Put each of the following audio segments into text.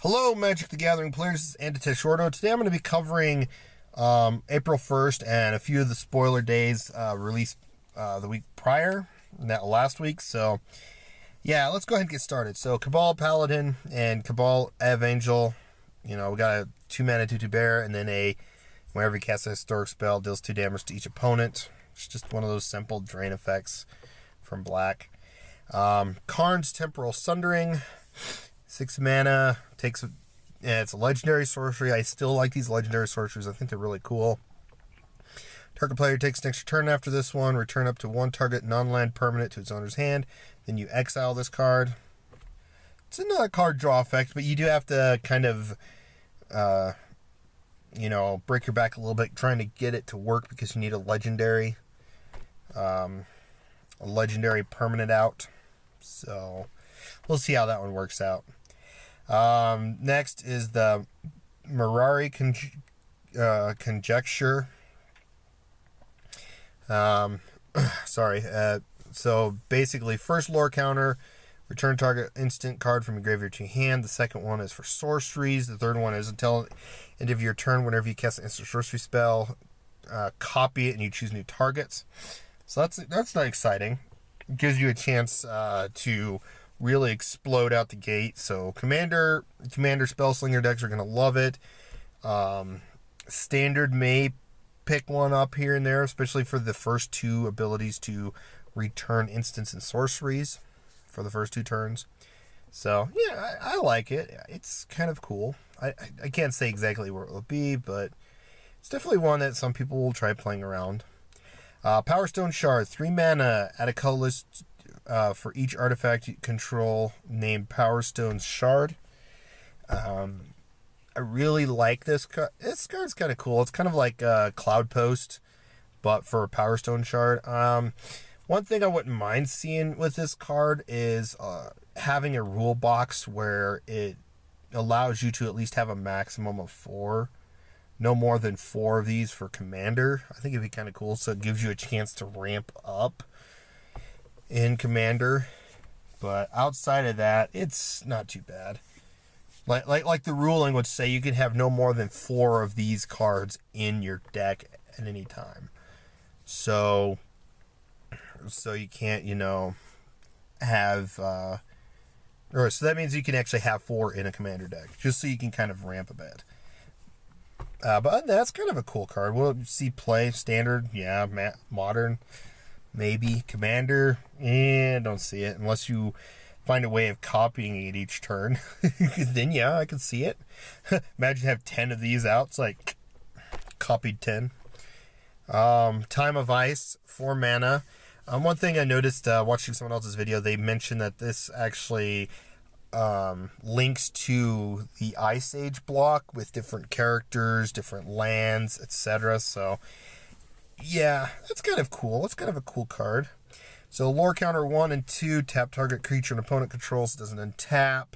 Hello, Magic the Gathering players. This is Andy Shorto. Today I'm going to be covering April 1st and a few of the spoiler days released the week prior, that last week. So, yeah, let's go ahead and get started. So, Cabal Paladin and Cabal Evangel. You know, we got a 2-mana 2/2 bear, and then whenever you cast a historic spell, deals 2 damage to each opponent. It's just one of those simple drain effects from black. Karn's Temporal Sundering. 6 mana, it's a legendary sorcery. I still like these legendary sorceries. I think they're really cool. Target player takes an extra turn after this one. Return up to 1 target non-land permanent to its owner's hand. Then you exile this card. It's another card draw effect, but you do have to kind of, break your back a little bit trying to get it to work because you need a legendary permanent out. So we'll see how that one works out. Next is the Mirari Conjecture. So basically, first lore counter, return target instant card from your graveyard to your hand. The second one is for sorceries. The third one is until end of your turn, whenever you cast an instant sorcery spell, copy it and you choose new targets. So that's not exciting. It gives you a chance to really explode out the gate. So Commander Spellslinger decks are going to love it. Standard may pick one up here and there, especially for the first 2 abilities to return instants and sorceries for the first 2 turns. So, yeah, I like it. It's kind of cool. I can't say exactly where it will be, but it's definitely one that some people will try playing around. Power Stone Shard, 3 mana, add a colorless for each artifact you control named Power Stone Shard. I really like this card. This card's kind of cool. It's kind of like Cloud Post, but for Power Stone Shard. One thing I wouldn't mind seeing with this card is having a rule box where it allows you to at least have a maximum of 4. No more than 4 of these for Commander. I think it'd be kind of cool, so it gives you a chance to ramp up in Commander. But outside of that, it's not too bad. Like the ruling would say, you can have no more than 4 of these cards in your deck at any time. So you can't, have so that means you can actually have 4 in a Commander deck, just so you can kind of ramp a bit. But that's kind of a cool card. We'll see play. Standard, yeah. Modern, maybe. Commander, don't see it. Unless you find a way of copying it each turn. Then, yeah, I can see it. Imagine have 10 of these out. It's like copied 10. Time of Ice, 4 mana. One thing I noticed watching someone else's video, they mentioned that this actually links to the Ice Age block with different characters, different lands, etc. So, yeah, that's kind of cool. It's kind of a cool card. So, lore counter 1 and 2, tap target creature an opponent controls, doesn't untap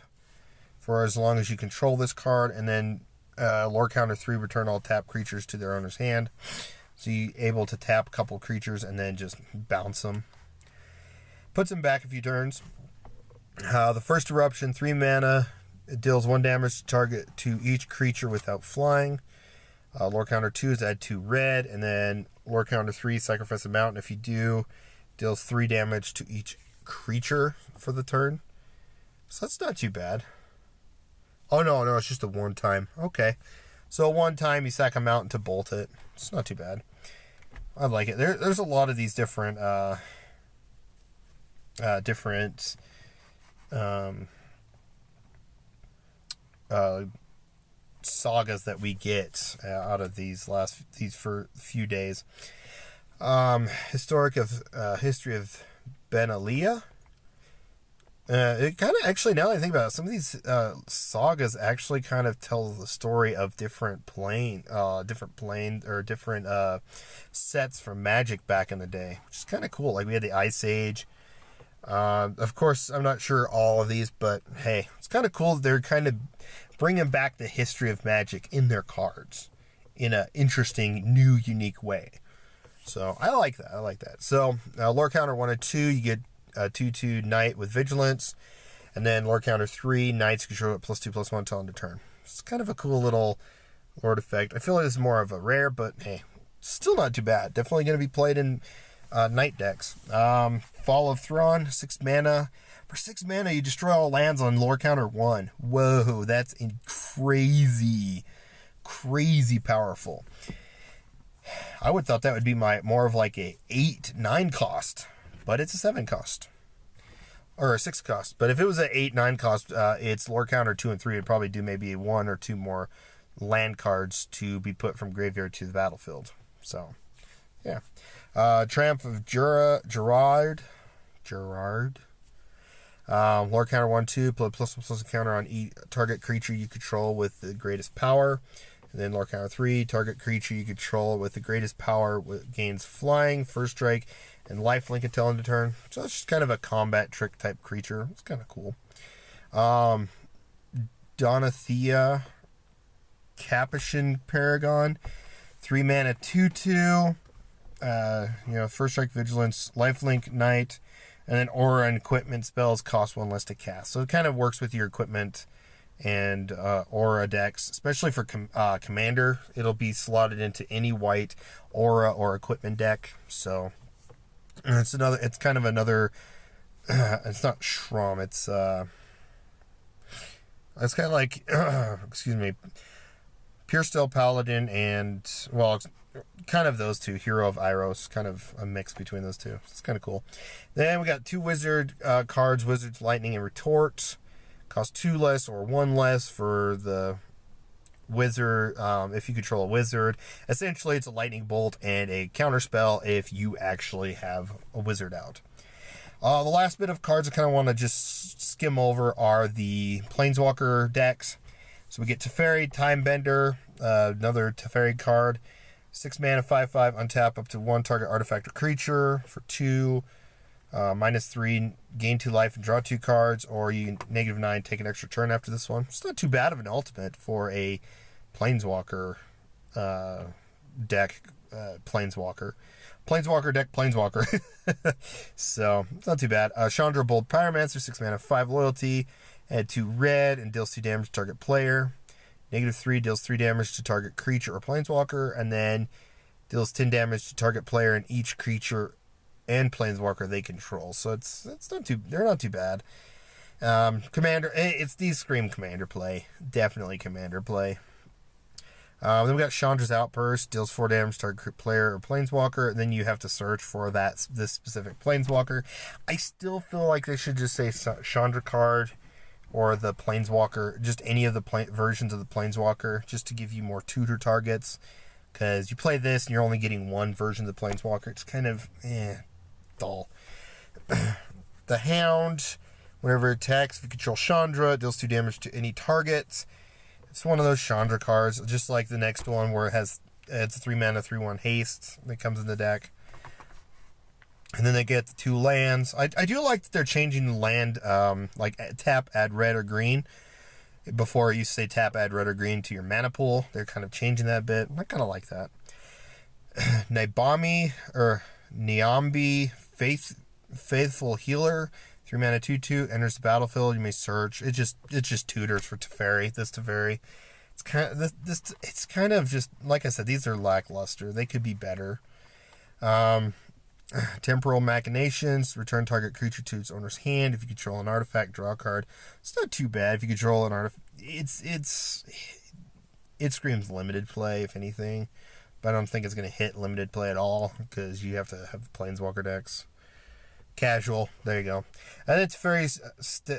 for as long as you control this card. And then lore counter 3, return all tap creatures to their owner's hand. So, you're able to tap a couple creatures and then just bounce them. Puts them back a few turns. The first eruption, 3 mana. It deals 1 damage to each creature without flying. Lore counter 2 is add 2 red. And then lore counter 3, sacrifice a mountain. If you do, deals 3 damage to each creature for the turn. So that's not too bad. Oh, no, it's just a 1 time. Okay. So 1 time you sack a mountain to bolt it. It's not too bad. I like it. There's a lot of these different sagas that we get out of these for few days. History of Benalia. It kind of actually, now that I think about it, some of these sagas actually kind of tell the story of different sets from Magic back in the day, which is kind of cool. Like we had the Ice Age. Of course, I'm not sure all of these, but hey, it's kind of cool. They're kind of bringing back the history of Magic in their cards in an interesting, new, unique way. So I like that. So lore counter 1 and 2, you get 2/2 Knight with Vigilance. And then lore counter 3, Knights control it +2/+1 until end of turn. It's kind of a cool little lord effect. I feel like it's more of a rare, but hey, still not too bad. Definitely going to be played in Knight decks. Fall of Thrawn, 6 mana. For 6 mana, you destroy all lands on lore counter 1. Whoa, that's crazy. Crazy powerful. I would thought that would be more of like a 8-9 cost, but it's a 7 cost. Or a 6 cost. But if it was an 8-9 cost, it's lore counter 2 and 3 would probably do maybe 1 or 2 more land cards to be put from graveyard to the battlefield. So, yeah. Triumph of Gerard. Lore counter 1/2, +++ counter on each target creature you control with the greatest power. And then lore counter 3, target creature you control with the greatest power gains flying, first strike, and lifelink until end of turn. So it's just kind of a combat trick type creature. It's kind of cool. Donaria, Capuchin Paragon, 3 mana 2/2. First strike, vigilance, lifelink, knight, and then aura and equipment spells cost 1 less to cast. So it kind of works with your equipment and aura decks, especially for commander. It'll be slotted into any white aura or equipment deck. So it's kind of another. It's not Shrum. It's kind of like excuse me, Pure Steel Paladin and kind of those two, Hero of Iros, kind of a mix between those two. It's kind of cool. Then we got 2 wizard cards, Wizard's Lightning and Retort. Cost 2 less or 1 less for the wizard if you control a wizard. Essentially, it's a lightning bolt and a counter spell if you actually have a wizard out. The last bit of cards I kind of want to just skim over are the Planeswalker decks. So we get Teferi, Timebender, another Teferi card. 6 mana, 5/5, untap up to 1 target artifact or creature for 2. -3, gain 2 life and draw 2 cards, or you -9, take an extra turn after this one. It's not too bad of an ultimate for a Planeswalker deck. Planeswalker deck, Planeswalker. So, it's not too bad. Chandra Bold Pyromancer, 6 mana, 5 loyalty, add 2 red, and deals 2 damage to target player. -3 deals 3 damage to target creature or Planeswalker, and then deals 10 damage to target player and each creature and Planeswalker they control. So they're not too bad. Commander, these scream commander play. Definitely commander play. Then we got Chandra's Outburst, deals 4 damage to target player or Planeswalker, and then you have to search for this specific Planeswalker. I still feel like they should just say Chandra card or the Planeswalker, just any of the versions of the Planeswalker, just to give you more tutor targets. Because you play this and you're only getting one version of the Planeswalker. It's kind of dull. The Hound, whenever it attacks, if you control Chandra, it deals 2 damage to any target. It's one of those Chandra cards, just like the next one where it's a 3 mana, 3/1 haste that comes in the deck. And then they get the 2 lands. I do like that they're changing the land, like tap, add red or green. Before it used to say tap, add red or green to your mana pool. They're kind of changing that a bit. I kind of like that. Naibami, or Niambi, Faithful Healer, 3 mana 2/2, enters the battlefield. You may search. It just tutors for Teferi. This Teferi. It's kind of just, like I said, these are lackluster. They could be better. Temporal Machinations, return target creature to its owner's hand. If you control an artifact, draw a card. It's not too bad. If you control an artifact, it screams limited play, if anything. But I don't think it's going to hit limited play at all, because you have to have Planeswalker decks. Casual, there you go. And it's Teferi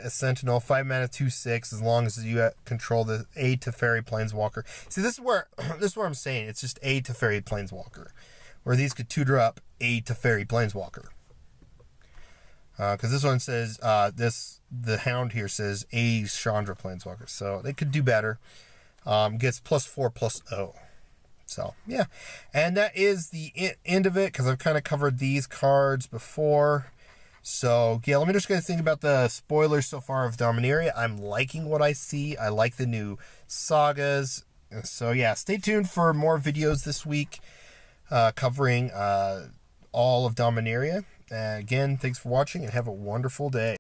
Sentinel, 5 mana 2/6, as long as you control the a Teferi Planeswalker. See, this is where I'm saying it's just a Teferi Planeswalker, where these could tutor up a Teferi Planeswalker. Because this one says, the Hound here says a Chandra Planeswalker. So they could do better. Gets +4/+0. So, yeah. And that is the end of it, because I've kind of covered these cards before. So, yeah, let me just think about the spoilers so far of Dominaria. I'm liking what I see. I like the new sagas. So, yeah, stay tuned for more videos this week covering all of Dominaria. Again, thanks for watching and have a wonderful day.